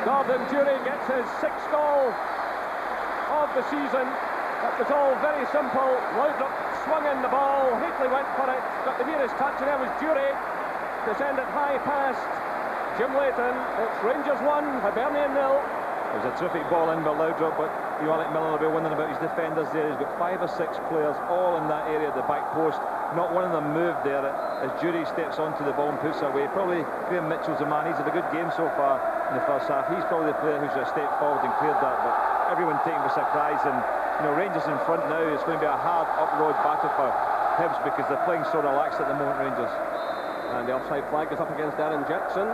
Gordon Durie gets his 6th goal of the season. It was all very simple. Laudrup swung in the ball, Hateley went for it, got the nearest touch, and there was Durie to send it high past Jim Leighton. It's Rangers 1, Hibernian 0. It was a terrific ball in by Laudrup, but Alec Miller will be wondering about his defenders there. He's got 5 or 6 players all in that area at the back post. Not one of them moved there as Durie steps onto the ball and puts it away. Probably Graham Mitchell's the man. He's had a good game so far in the first half. He's probably the player who's a step forward and cleared that, but everyone taken by surprise. And Rangers in front now. It's going to be a hard up-road battle for Hibs because they're playing so relaxed at the moment, Rangers. And the offside flag is up against Darren Jackson.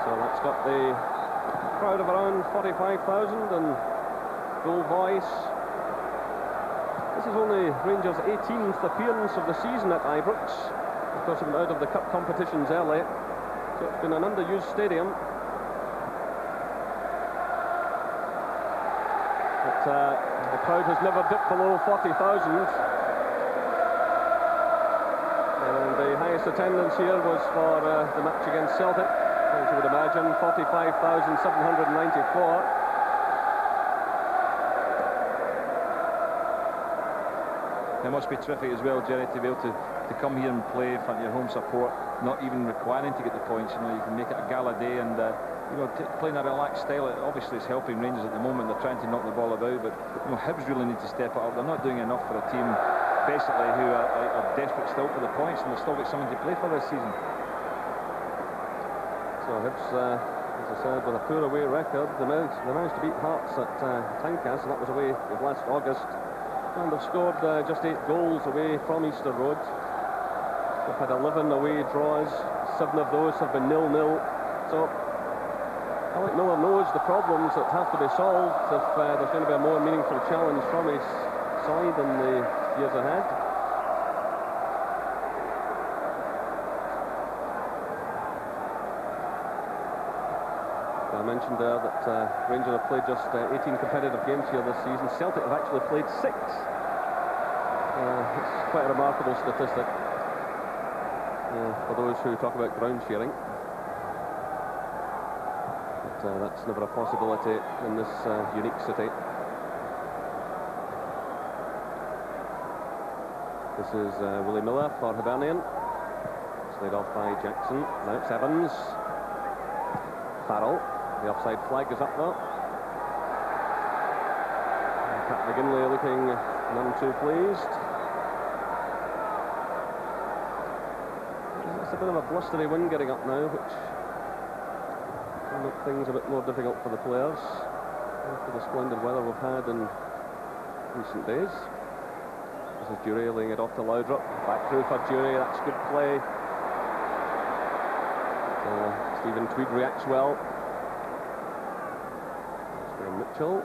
So that's got the crowd of around 45,000 and full voice. This is only Rangers' 18th appearance of the season at Ibrox. Of course, they've been out of the cup competitions early, so it's been an underused stadium. But the crowd has never dipped below 40,000. And the highest attendance here was for the match against Celtic, as you would imagine, 45,794. It must be terrific as well, Jerry, to be able to come here and play in front of your home support, not even requiring to get the points. You can make it a gala day, and playing a relaxed style. Obviously, it's helping Rangers at the moment. They're trying to knock the ball about, but Hibs really need to step it up. They're not doing enough for a team, basically, who are desperate still for the points, and they've still got something to play for this season. So Hibs, as I said, with a poor away record, they managed to beat Hearts at Tynecastle, and that was away last August. And they've scored just 8 goals away from Easter Road. They've had 11 away draws, 7 of those have been 0-0. So Alec Miller knows the problems that have to be solved if there's going to be a more meaningful challenge from his side in the years ahead. I mentioned there that Rangers have played just 18 competitive games here this season. Celtic have actually played 6. It's quite a remarkable statistic for those who talk about ground sharing. But that's never a possibility in this unique city. This is Willie Miller for Hibernian. Slid off by Jackson. Now it's Evans. Farrell. The offside flag is up though. Pat McGinley looking none too pleased. It's a bit of a blustery wind getting up now, which will make things a bit more difficult for the players after the splendid weather we've had in recent days. This is Durie laying it off to Laudrup. Back through for Durie, that's good play. Stephen Tweed reacts well. Mitchell.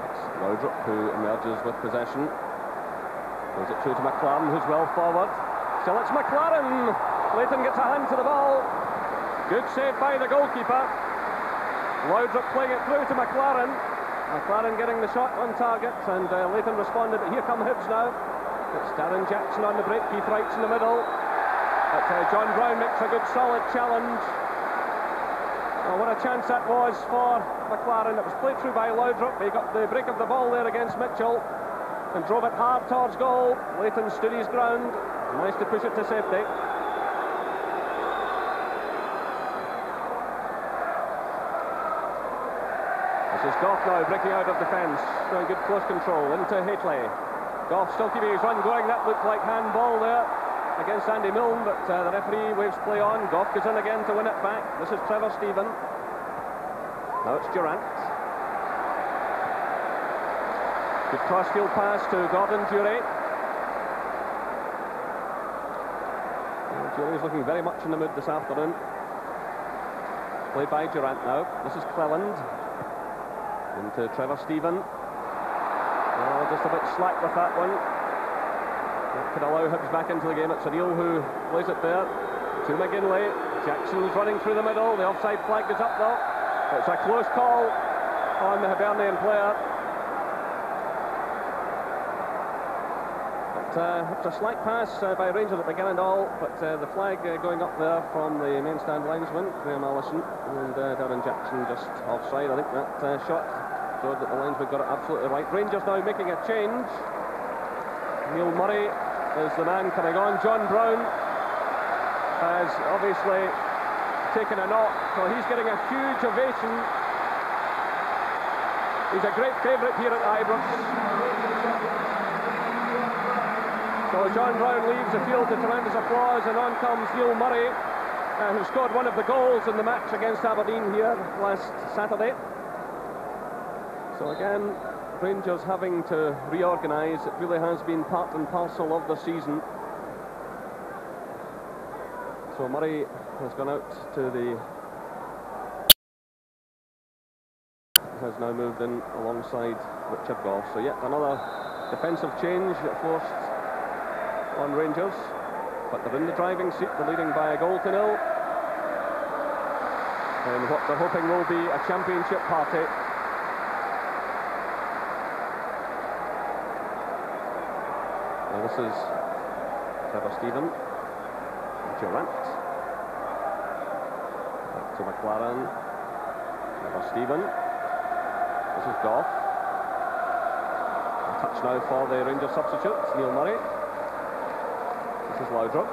It's Laudrup who emerges with possession. Goes it through to McLaren, who's well forward. Still it's McLaren. Leighton gets a hand to the ball. Good save by the goalkeeper. Laudrup playing it through to McLaren. McLaren getting the shot on target, and Leighton responded. But here come Hibs now. It's Darren Jackson on the break. Keith Wright's in the middle. But John Brown makes a good solid challenge. Oh, what a chance that was for McLaren. It was played through by Laudrup. He got the break of the ball there against Mitchell and drove it hard towards goal. Leighton stood his ground, managed to push it to safety. This is Goff now breaking out of defence, showing good close control into Hateley. Goff still keeping his run going. That looked like handball there against Andy Milne, but the referee waves play on. Goff goes in again to win it back. This is Trevor Stephen. Now it's Durant. Good crossfield pass to Gordon Durie. Durie's looking very much in the mood this afternoon. Played by Durant now. This is Cleland. Into Trevor Stephen. Oh, just a bit slack with that one. That could allow Hibs back into the game. It's O'Neill who plays it there to McGinley. Jackson's running through the middle. The offside flag is up though. It's a close call on the Hibernian player. But It's a slack pass by Rangers at beginning and all, but the flag going up there from the main stand linesman, Graham Allison, and Darren Jackson just offside. I think that shot showed that the linesman got it absolutely right. Rangers now making a change. Neil Murray is the man coming on. John Brown has obviously taken a knock, so he's getting a huge ovation. He's a great favourite here at Ibrox. So John Brown leaves the field to tremendous applause, and on comes Neil Murray, who scored one of the goals in the match against Aberdeen here last Saturday. So again, Rangers having to reorganise. It really has been part and parcel of the season. So Murray has gone out to the... has now moved in alongside Richard Gough. So yet another defensive change forced on Rangers, but they're in the driving seat. They're leading by a goal to nil, and what they're hoping will be a championship party. Now this is Trevor Stephen, Durant, back to McLaren, Trevor Stephen. This is Gough. A touch now for the Rangers substitute, Neil Murray. This is Laudrup.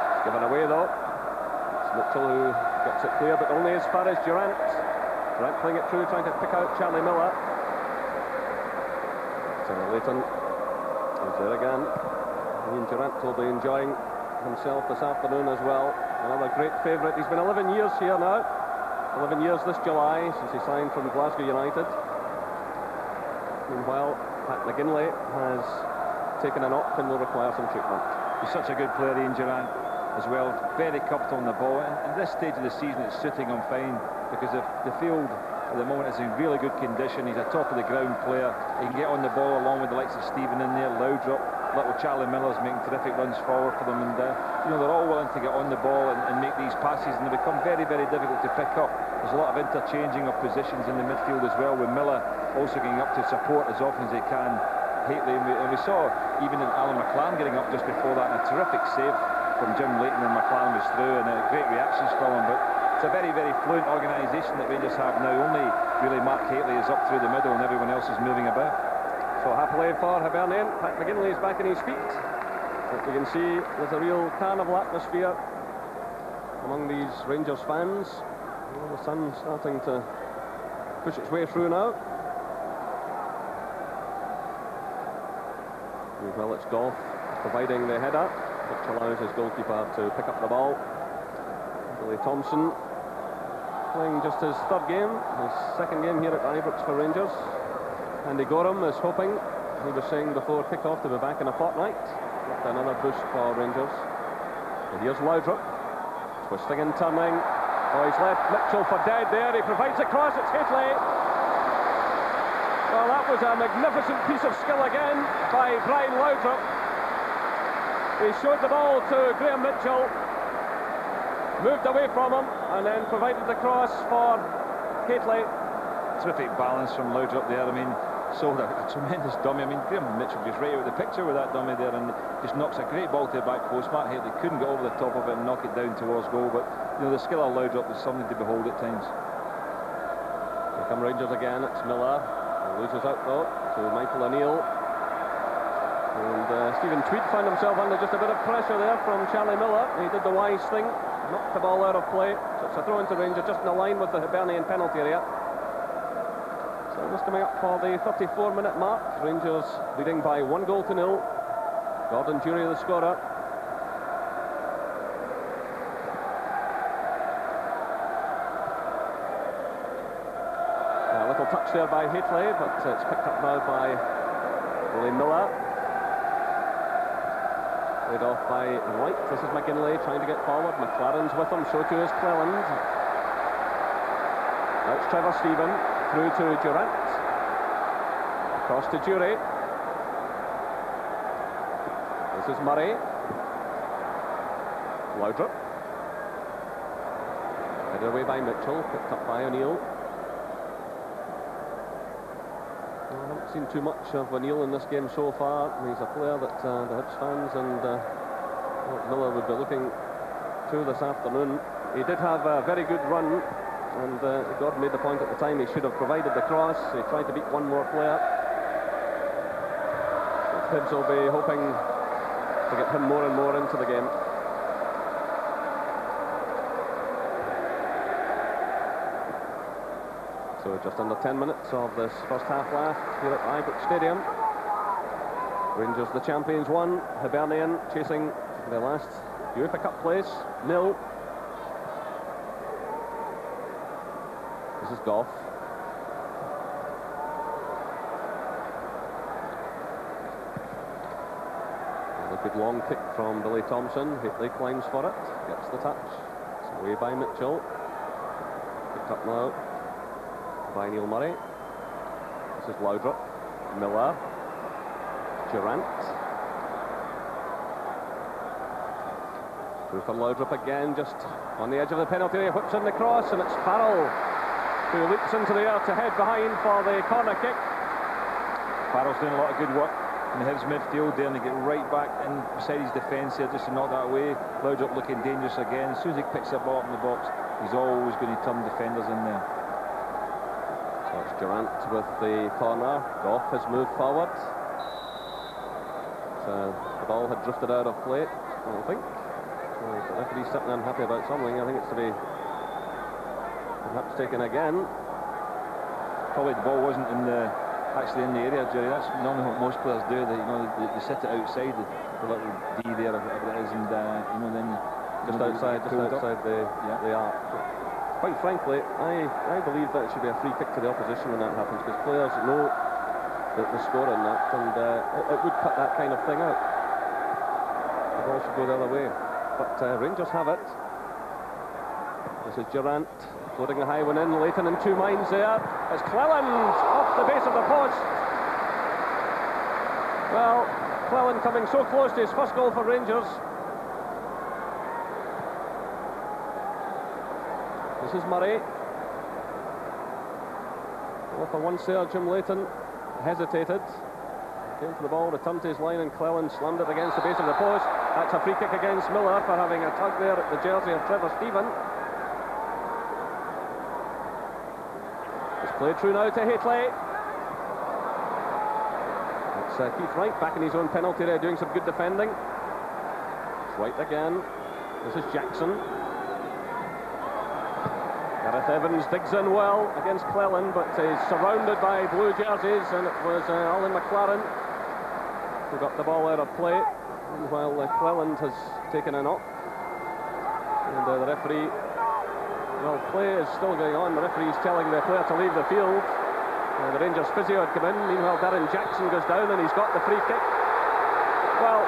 It's given away though. It's Mitchell who gets it clear, but only as far as Durant. Durant playing it through, trying to pick out Charlie Miller. So Leighton is there again. Ian Durant will be enjoying himself this afternoon as well. Another great favourite. He's been 11 years here now. 11 years this July since he signed from Glasgow United. Meanwhile, Pat McGinley has taken a knock and will require some treatment. He's such a good player, Ian Durant, as well. Very comfortable on the ball. And at this stage of the season, it's suiting him fine because the field at the moment is in really good condition. He's a top of the ground player. He can get on the ball along with the likes of Stephen in there, Laudrup. Little Charlie Miller's making terrific runs forward for them, and you know, they're all willing to get on the ball and make these passes, and they become very, very difficult to pick up. There's a lot of interchanging of positions in the midfield as well, with Miller also getting up to support as often as he can. Hately, and we saw even in Alan McLaren getting up just before that, and a terrific save from Jim Leighton, and McLaren was through, and great reactions from him. But it's a very, very fluent organisation that Rangers have now. Only really Mark Hately is up through the middle, and everyone else is moving about. So happily for Hibernian, Pat McGinley is back on his feet. But you can see there's a real carnival atmosphere among these Rangers fans. Well, the sun's starting to push its way through now. Well, it's Gough providing the header, which allows his goalkeeper to pick up the ball. Billy Thompson playing just his third game, his second game here at Ibrox for Rangers. Andy Gorham is hoping, he was saying before kick-off, to be back in a fortnight. With another boost for Rangers. And here's Laudrup, twisting and turning. Oh, he's left Mitchell for dead there. He provides a cross, it's Hately. Well, that was a magnificent piece of skill again by Brian Laudrup. He showed the ball to Graham Mitchell, moved away from him, and then provided the cross for Hately. Terrific balance from Laudrup there. I mean, sold a tremendous dummy. I mean, Graham Mitchell goes right out of the picture with that dummy there and just knocks a great ball to the back post. Mark Hately couldn't get over the top of it and knock it down towards goal, but you know, the skill of Laudrup is something to behold at times. Here come Rangers again. It's Miller. He loses out though to Michael O'Neill. And Stephen Tweed found himself under just a bit of pressure there from Charlie Miller. He did the wise thing, knocked the ball out of play. So it's a throw into Rangers, just in the line with the Hibernian penalty area. So just coming up for the 34-minute mark. Rangers leading by 1 goal to 0. Gordon Durie the scorer. A little touch there by Hately, but it's picked up now by Willie Miller. Played off by White. This is McGinley trying to get forward. McLaren's with him, so too is Cleland. Now it's Trevor Stephen. Through to Durant. Across to Durie. This is Murray. Laudrup. Headed away by Mitchell. Picked up by O'Neill. I haven't Haven't seen too much of O'Neill in this game so far. He's a player that the Hibs fans and Miller would be looking to this afternoon. He did have a very good run, and God made the point at the time he should have provided the cross. He tried to beat one more player. Hibs will be hoping to get him more and more into the game. So just under 10 minutes of this first half left here at Ibrox Stadium. Rangers the champions won. Hibernian chasing their last UEFA Cup place, 0. This is Goff. A good long kick from Billy Thompson. Hitley climbs for it, gets the touch. It's away by Mitchell. Picked up now by Neil Murray. This is Laudrup. Miller. Durant. Through for Laudrup again, just on the edge of the penalty area, whips in the cross, and it's Farrell who leaps into the air to head behind for the corner kick. Farrell's doing a lot of good work in the Hibs midfield there, and they get right back in beside his defence here just to knock that away. Laudrup looking dangerous again. As soon as he picks the ball up in the box, he's always going to turn defenders in there. So it's Durant with the corner. Goff has moved forward. So the ball had drifted out of play, I think. So the referee's sitting unhappy about something. I think it's to be perhaps taken again. Probably the ball wasn't actually in the area, Jerry. That's normally what most players do. They sit it outside the little D there, or whatever it is, and then just outside the arc. Quite frankly, I believe that it should be a free kick to the opposition when that happens, because players know the score in that, and it would cut that kind of thing out. The ball should go the other way, but Rangers have it. This is Durant floating a high one in. Leighton in two minds there. It's Cleland off the base of the post. Well, Cleland coming so close to his first goal for Rangers. This is Murray. Well, for once there, Jim Leighton hesitated. Came for the ball, returned to his line, and Cleland slammed it against the base of the post. That's a free kick against Miller for having a tug there at the jersey of Trevor Stephen. It's played through now to Hitley. It's Keith Wright back in his own penalty area doing some good defending. It's Wright again. This is Jackson. Gareth Evans digs in well against Cleland, but is surrounded by blue jerseys, and it was Alan McLaren who got the ball out of play, while Cleland has taken a knock. And the referee, well, play is still going on. The referee is telling the player to leave the field. The Rangers physio had come in. Meanwhile, Darren Jackson goes down, and he's got the free kick. Well,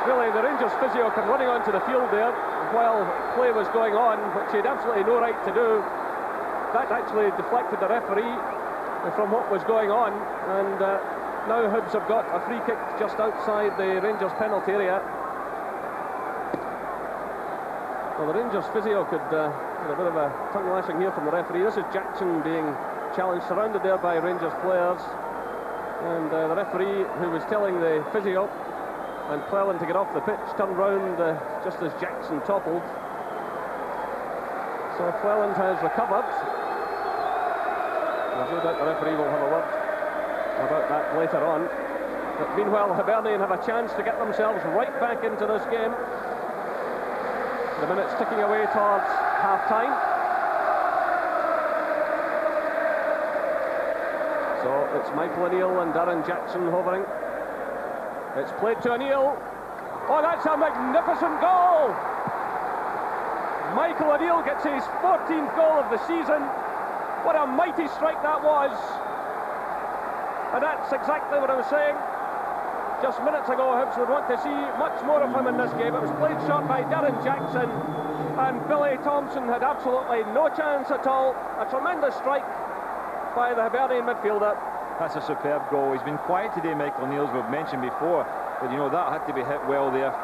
really, the Rangers physio came running onto the field there while play was going on, which he had absolutely no right to do. That actually deflected the referee from what was going on, and now Hibs have got a free kick just outside the Rangers penalty area. Well, the Rangers physio could get a bit of a tongue lashing here from the referee. This is Jackson being challenged, surrounded there by Rangers players, and the referee, who was telling the physio and Cleland to get off the pitch, turned round just as Jackson toppled. So Cleland has recovered. There's no doubt the referee will have a word about that later on. But meanwhile, Hibernian have a chance to get themselves right back into this game. The minutes ticking away towards half-time. So it's Michael O'Neill and Darren Jackson hovering. It's played to O'Neill. Oh, that's a magnificent goal! Michael O'Neill gets his 14th goal of the season. What a mighty strike that was. And that's exactly what I was saying. Just minutes ago, Hibs would want to see much more of him in this game. It was played short by Darren Jackson, and Billy Thompson had absolutely no chance at all. A tremendous strike by the Hibernian midfielder. That's a superb goal. He's been quiet today, Michael O'Neill, as we've mentioned before, but you know, that had to be hit well there.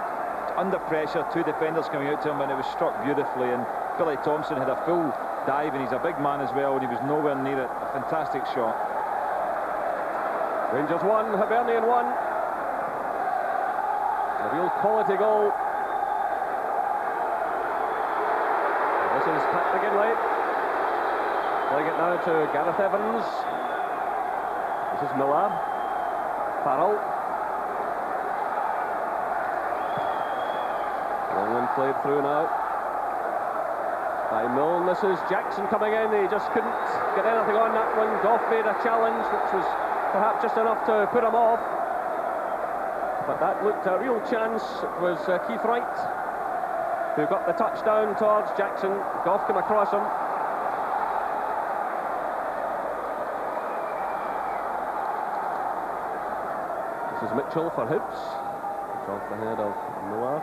Under pressure, two defenders coming out to him, and it was struck beautifully, and Billy Thompson had a full dive, and he's a big man as well, and he was nowhere near it. A fantastic shot. Rangers 1, Hibernian 1. A real quality goal. This is Pat McGinley. Playing it now to Gareth Evans. This is Miller. Farrell. Long one played through now by Milne. This is Jackson coming in. He just couldn't get anything on that one. Goff made a challenge which was perhaps just enough to put him off. But that looked a real chance. It was Keith Wright who got the touchdown towards Jackson. Goff came across him. This is Mitchell for Hibs. It's off the head of Miller.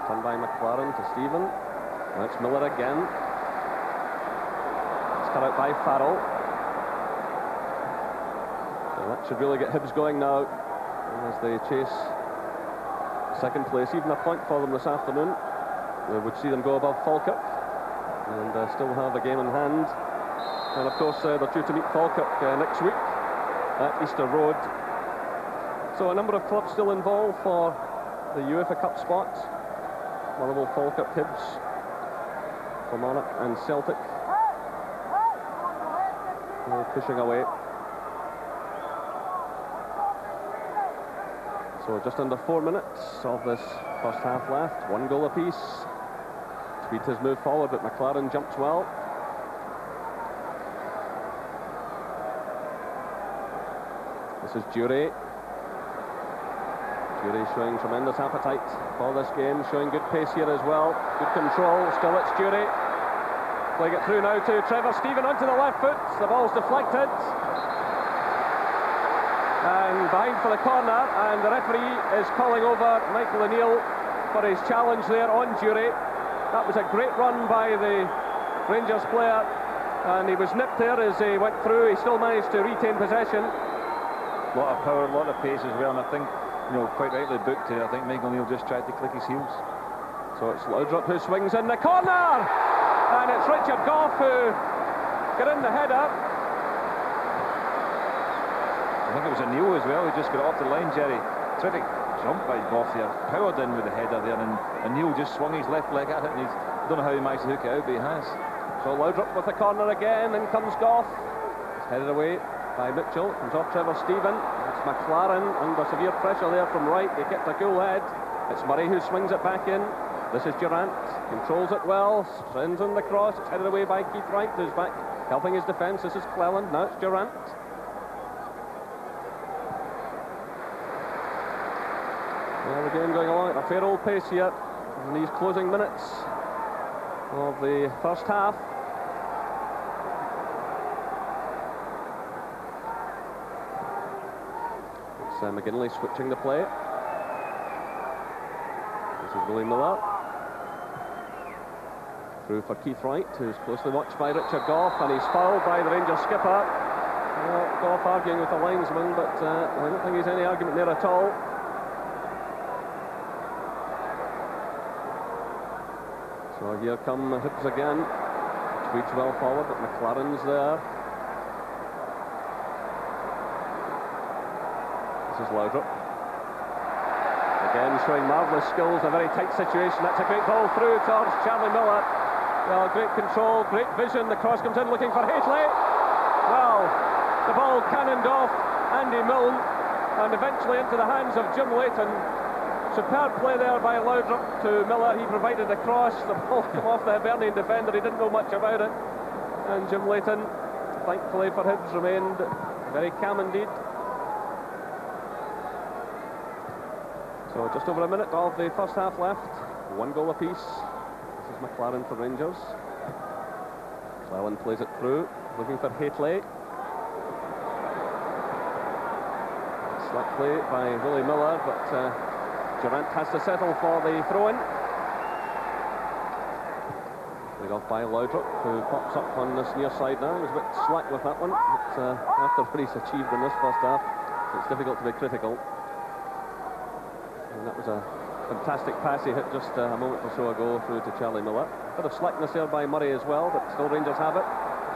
Turned by McLaren to Stephen. Now it's Miller again. It's cut out by Farrell. So that should really get Hibs going now as they chase second place. Even a point for them this afternoon. They would see them go above Falkirk and still have a game in hand. And of course they're due to meet Falkirk next week at Easter Road. So a number of clubs still involved for the UEFA Cup spot. Motherwell, Falkirk, Hibs, Kilmarnock and Celtic pushing away. So just under 4 minutes of this first half left. 1 goal apiece. Tweed has moved forward, but McLaren jumps well. This is Jury. Jury showing tremendous appetite for this game, showing good pace here as well. Good control. Still it's Jury. Playing it through now to Trevor Stephen onto the left foot. The ball's deflected. And behind for the corner, and the referee is calling over Michael O'Neill for his challenge there on Jury. That was a great run by the Rangers player, and he was nipped there as he went through. He still managed to retain possession. A lot of power, a lot of pace as well, and I think, you know, quite rightly booked here. I think Michael O'Neill just tried to click his heels. So it's Laudrup who swings in the corner, and it's Richard Goff who got in the header. I think it was O'Neill as well, he just got off the line, Jerry. Terrific jump by Goff there, powered in with the header there, and O'Neill just swung his left leg at it, and I don't know how he managed to hook it out, but he has. So Laudrup with the corner again, in comes Goff. It's headed away by Mitchell, comes off Trevor Stephen. It's McLaren under severe pressure there from right. They kept a cool head. It's Murray who swings it back in. This is Durant, controls it well, sends in the cross. It's headed away by Keith Wright, who's back helping his defence. This is Cleland, now it's Durant. Well, the game going along at a fair old pace here in these closing minutes of the first half. It's McGinley switching the play. This is Willie Miller. Through for Keith Wright, who's closely watched by Richard Goff, and he's fouled by the Rangers skipper. Well, Goff arguing with the linesman, but I don't think there's any argument there at all. So here come Hibs again. Tweed's well forward, but McLaren's there. This is Laudrup. Again showing marvellous skills, a very tight situation. That's a great ball through towards Charlie Miller. Well, great control, great vision. The cross comes in looking for Haitley. Well, the ball cannoned off Andy Milne and eventually into the hands of Jim Leighton. Superb play there by Laudrup to Miller. He provided the cross. The ball came off the Hibernian defender. He didn't know much about it. And Jim Leighton, thankfully for Hibs, remained very calm indeed. So just over a minute of the first half left. 1 goal apiece. This is McLaren for Rangers. Cleland plays it through, looking for Haitley. Slick play by Willie Miller, but Durant has to settle for the throw-in. Played off by Laudrup, who pops up on this near side now. He was a bit slack with that one, but after what he's achieved in this first half, it's difficult to be critical. And that was a fantastic pass he hit just a moment or so ago through to Charlie Miller. A bit of slackness there by Murray as well, but still Rangers have it.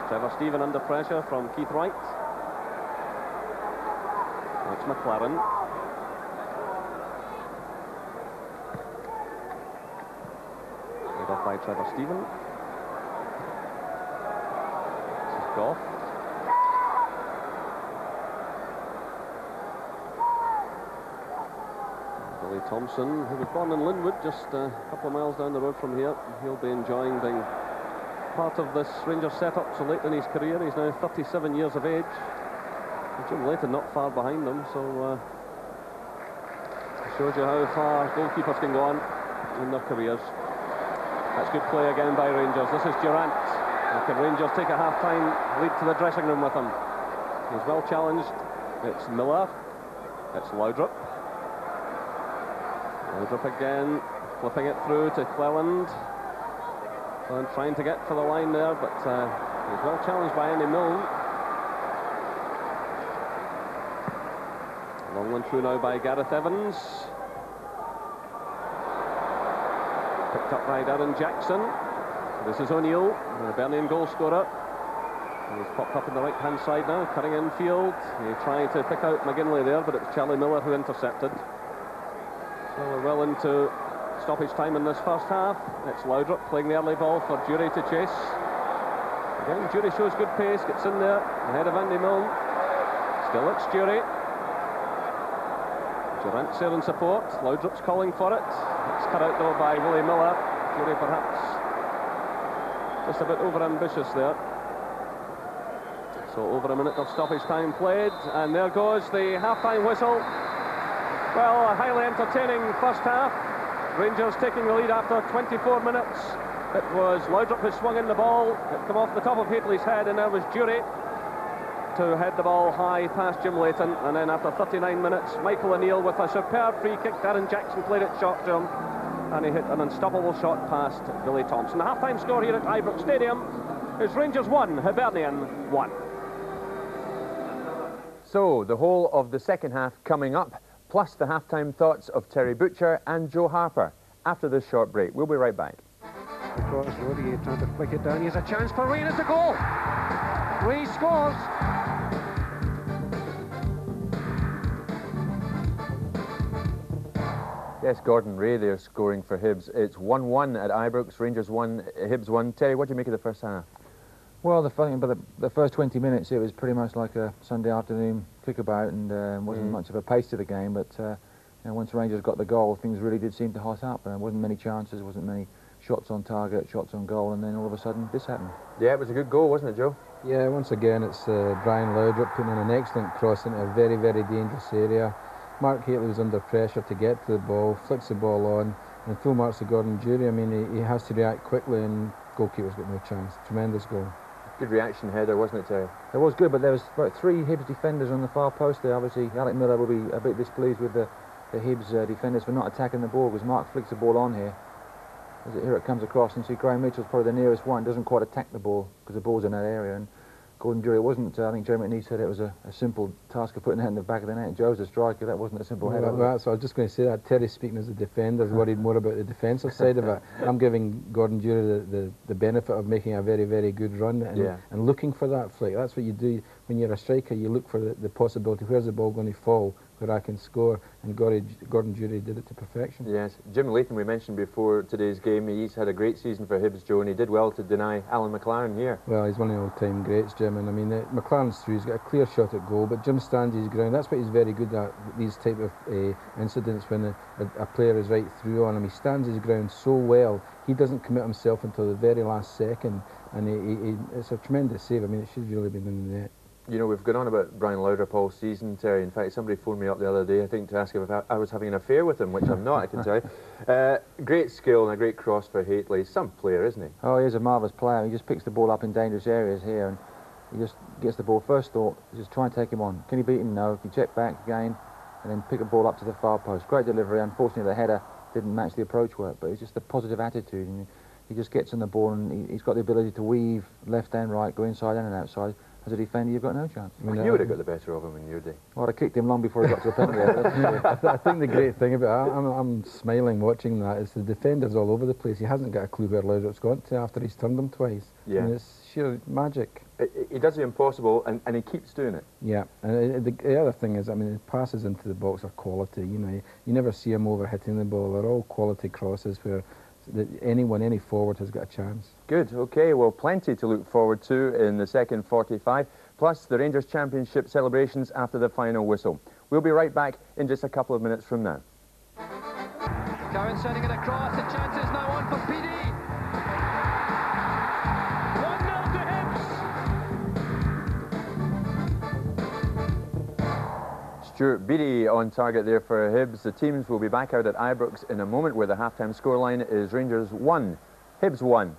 Trevor Stephen under pressure from Keith Wright. McLaren. Laid off by Trevor Stephen. This is Goff. Billy Thompson, who was born in Linwood, just a couple of miles down the road from here. He'll be enjoying being part of this Rangers setup so late in his career. He's now 37 years of age. And Jim Leighton not far behind them, so shows you how far goalkeepers can go on in their careers. That's good play again by Rangers. This is Durant. Can Rangers take a half-time lead to the dressing room with him? He's well challenged. It's Miller. It's Laudrup. Laudrup again, flipping it through to Cleland. And trying to get for the line there, but he's well challenged by Andy Milne. Long one through now by Gareth Evans. Picked up by Darren Jackson. This is O'Neill, the Hibernian goal scorer. He's popped up on the right-hand side now, cutting infield. He tried to pick out McGinley there, but it was Charlie Miller who intercepted. So we're well into stoppage time in this first half. It's Laudrup playing the early ball for Jury to chase. Again, Jury shows good pace, gets in there, ahead of Andy Milne. Still it's Jury. Durant's there in support. Laudrup's calling for it. It's cut out though by Willie Miller. Jury perhaps just a bit over-ambitious there. So over a minute of stoppage time played, and there goes the half-time whistle. Well, a highly entertaining first half. Rangers taking the lead after 24 minutes. It was Laudrup who swung in the ball. It came off the top of Hateley's head, and there was Jury to head the ball high past Jim Leighton. And then after 39 minutes, Michael O'Neill with a superb free kick. Darren Jackson played it short to him, and he hit an unstoppable shot past Billy Thompson. The half-time score here at Ibrox Stadium is Rangers 1, Hibernian 1. So, the whole of the second half coming up, plus the half-time thoughts of Terry Butcher and Joe Harper after this short break. We'll be right back. Across Roddy trying to flick it down. He has a chance for Ray, and it's a goal. Ray scores. Yes, Gordon Ray there scoring for Hibs. It's 1-1 at Ibrox. Rangers 1, Hibs 1. Terry, what do you make of the first half? Well, the funny about the first 20 minutes, it was pretty much like a Sunday afternoon kickabout, and wasn't much of a pace to the game. But you know, once Rangers got the goal, things really did seem to hot up. There wasn't many chances, wasn't many shots on target, shots on goal, and then all of a sudden this happened. Yeah, it was a good goal, wasn't it, Joe? Yeah, once again it's Brian Laudrup putting in an excellent cross into a very, very dangerous area. Mark Hateley was under pressure to get to the ball, flicks the ball on, and full marks to Gordon Jury. I mean, he has to react quickly, and goalkeeper's got no chance. Tremendous goal. Good reaction header, wasn't it, Terry? It was good, but there was about 3 Hibs defenders on the far post there. Obviously, Alec Miller will be a bit displeased with the Hibs defenders for not attacking the ball, because Mark flicks the ball on here. Here it comes across, and see Graham Mitchell's probably the nearest one. Doesn't quite attack the ball because the ball's in that area. And Gordon Jury, it wasn't. I think Jerry McNee said it was a simple task of putting it in the back of the net. Joe's a striker. That wasn't a simple header. Well, so I was just going to say that. Terry's speaking as a defender, worried more about the defensive side of it. I'm giving Gordon Jury the benefit of making a very, very good run and looking for that flick. That's what you do when you're a striker. You look for the possibility. Where's the ball going to fall? Where I can score, and Gordon Jury did it to perfection. Yes, Jim Leighton we mentioned before today's game. He's had a great season for Hibs, Joe, and he did well to deny Alan McLaren here. Well, he's one of the all-time greats, Jim, and I mean McLaren's through. He's got a clear shot at goal, but Jim stands his ground. That's what he's very good at. These type of incidents when a player is right through on him, he stands his ground so well. He doesn't commit himself until the very last second, and it's a tremendous save. I mean, it should really be in the net. You know, we've gone on about Brian Laudrup all season, Terry. In fact, somebody phoned me up the other day, I think, to ask if I was having an affair with him, which I'm not, I can tell you. Great skill and a great cross for Hateley. Some player, isn't he? Oh, he's a marvellous player. He just picks the ball up in dangerous areas here, and he just gets the ball. First thought, just try and take him on. Can he beat him? No. Can he check back again, and then pick the ball up to the far post. Great delivery. Unfortunately, the header didn't match the approach work, but it's just a positive attitude. And he just gets on the ball, and he's got the ability to weave left and right, go inside and outside. As a defender, you've got no chance. I mean, you would have got the better of him in your day. Well, I kicked him long before he got to the penalty area. I think the great thing about it, I'm smiling watching that, is the defender's all over the place. He hasn't got a clue where Laudrup's gone to after he's turned him twice. Yeah. I mean, it's sheer magic. He does the impossible, and he keeps doing it. Yeah, and the other thing is, I mean, the passes into the box are quality. You know, you never see him over hitting the ball. They're all quality crosses where any forward has got a chance. Good, okay, well, plenty to look forward to in the second 45, plus the Rangers Championship celebrations after the final whistle. We'll be right back in just a couple of minutes from now. Cowan sending it across, the chance is now on for PD. 1-0 to Hibs. Stuart Beattie on target there for Hibs. The teams will be back out at Ibrox in a moment, where the half-time scoreline is Rangers 1, Hibs 1.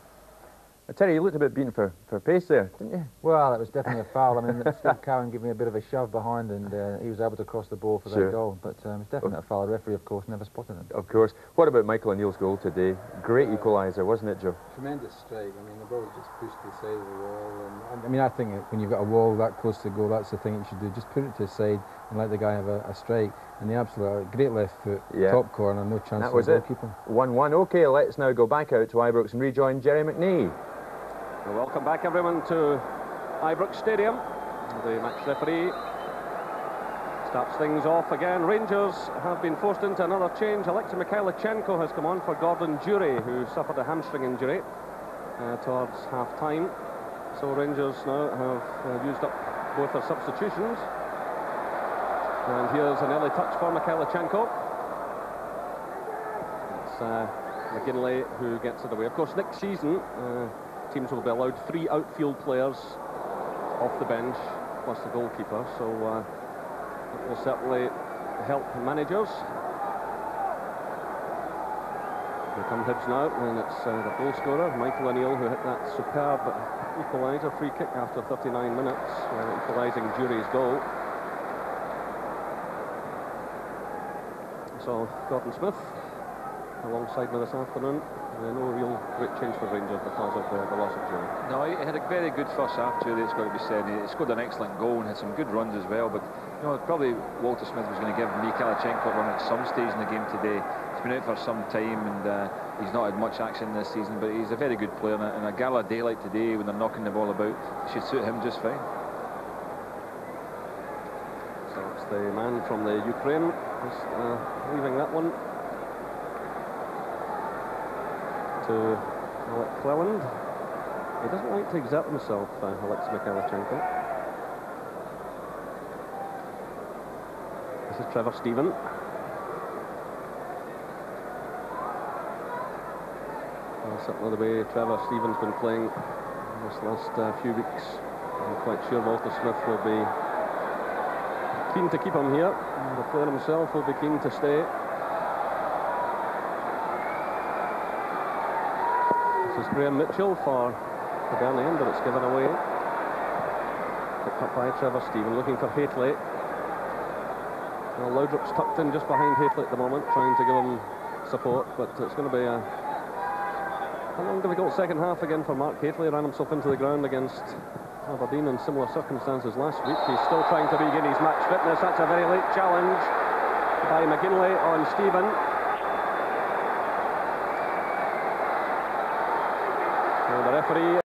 Terry, you looked a bit beaten for pace there, didn't you? Well, it was definitely a foul. I mean, Steve Cowan gave me a bit of a shove behind, and he was able to cross the ball for that goal. But it's definitely a foul. The referee, of course, never spotted it. Of course. What about Michael O'Neill's goal today? Great equaliser, wasn't it, Joe? Tremendous strike. I mean, the ball just pushed to the side of the wall. And I mean, I think when you've got a wall that close to the goal, that's the thing you should do. Just put it to the side and let the guy have a strike. And the absolute great left foot, top corner, no chance for the goalkeeper. 1-1. OK, let's now go back out to Ibrox and rejoin Jerry McNee. Welcome back, everyone, to Ibrox Stadium. The match referee starts things off again. Rangers have been forced into another change. Alexei Mikhailichenko has come on for Gordon Jury, who suffered a hamstring injury towards half-time. So Rangers now have used up both their substitutions. And here's an early touch for Mikhailichenko. It's McGinley who gets it away. Of course, next season, teams will be allowed 3 outfield players off the bench, plus the goalkeeper, so it will certainly help managers. Here come Hibs now, and it's the goal scorer, Michael O'Neill, who hit that superb equaliser, free kick after 39 minutes, equalising Jury's goal. So Gordon Smith alongside me this afternoon. No real great change for Rangers because of the loss of Jury. No, he had a very good first half, Jury, it's got to be said. He scored an excellent goal and had some good runs as well, but you know, probably Walter Smith was going to give Mikhailichenko a run at some stage in the game today. He's been out for some time, and he's not had much action this season, but he's a very good player, and a gala day like today, when they're knocking the ball about, it should suit him just fine. So it's the man from the Ukraine just leaving that one to Alec Cleland. He doesn't like to exert himself, Alexei Mikhailichenko. This is Trevor Stephen. Well, certainly the way Trevor Stephen's been playing this last few weeks, I'm quite sure Walter Smith will be keen to keep him here. The player himself will be keen to stay. This is Graham Mitchell for Hibernian, but it's given away. Picked up by Trevor Stephen, looking for Haitley. Well, Laudrup's tucked in just behind Haitley at the moment, trying to give him support, but it's going to be a long, difficult second half again for Mark Haitley. Ran himself into the ground against Aberdeen in similar circumstances last week. He's still trying to regain his match fitness. That's a very late challenge by McGinley on Stephen. The referee